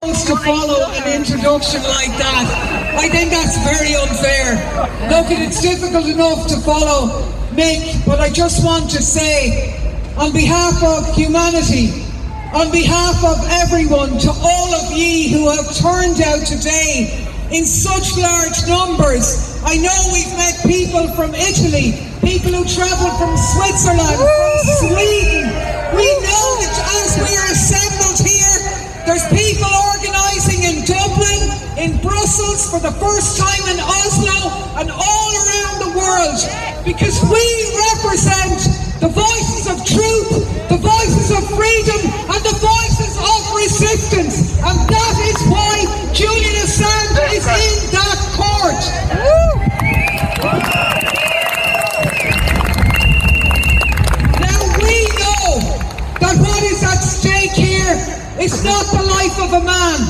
To follow an introduction like that, I think that's very unfair. Look, it's difficult enough to follow Mick, but I just want to say, on behalf of humanity, on behalf of everyone, to all of ye who have turned out today in such large numbers. I know we've met people from Italy, people who travelled from Switzerland, from Sweden. We know that as we are assembled here, there's people organising in Dublin, in Brussels, for the first time in Oslo, and all around the world, because we represent the voices of truth, the voices of freedom, and the voices of resistance. And that is why Julian Assange is in that court. Now we know that what is at stake here is not the life of a man,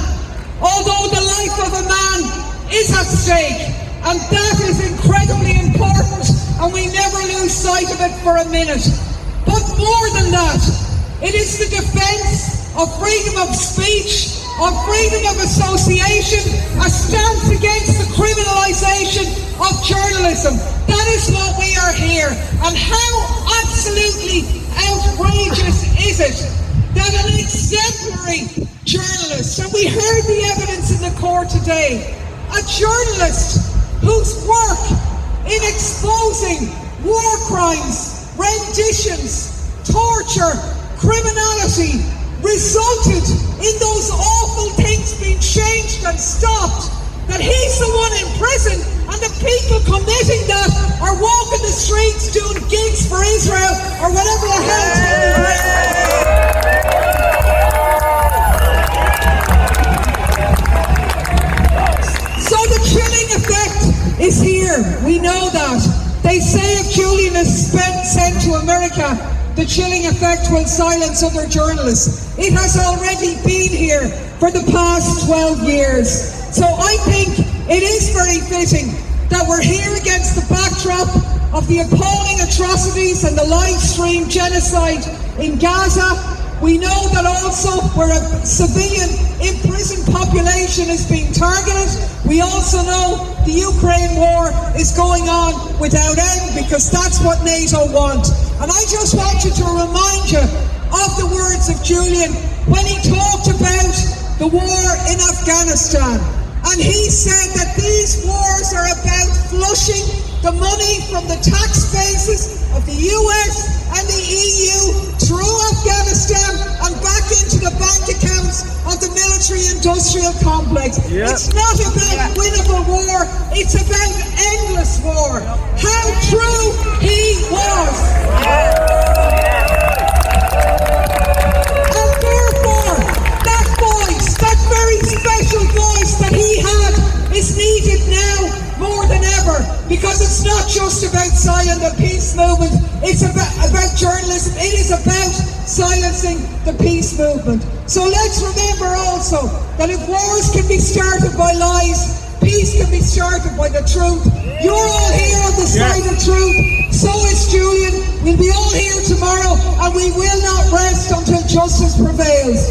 although the life of a man is at stake, and that is incredibly important, and we never lose sight of it for a minute. But more than that, it is the defence of freedom of speech, of freedom of association, a stance against the criminalisation of journalism. That is what we are here, and how absolutely outrageous is it that an exemplary journalist, and we heard the evidence in the court today, a journalist whose work in exposing war crimes, renditions, torture, criminality resulted in those awful things being changed and stopped, that he's the one in prison, and the people committing that are walking the streets doing gigs for Israel or whatever the hell is taking place. So the chilling effect is here. We know that. They say if Julian is sent to America, the chilling effect will silence other journalists. It has already been here for the past 12 years. So I think it is very fitting that we're here against the backdrop of the appalling atrocities and the live stream genocide in Gaza. We know that also where a civilian imprisoned population is being targeted. We also know the Ukraine war is going on without end, because that's what NATO want. And I just wanted to remind you of the words of Julian when he talked about the war in Afghanistan. And he said that these wars are about flushing the money from the tax bases of the US and the EU through Afghanistan and back into the bank accounts of the military-industrial complex. Yep. It's not about winnable war, it's about endless war. How true he was. And therefore, that voice, that very special voice that he had, is needed now more than ever, because it's not just about silent the peace movement, it's about journalism, it is about silencing the peace movement. So let's remember also that if wars can be started by lies, peace can be started by the truth. You're all here on the side of truth, so is Julian. We'll be all here tomorrow, and we will not rest until justice prevails.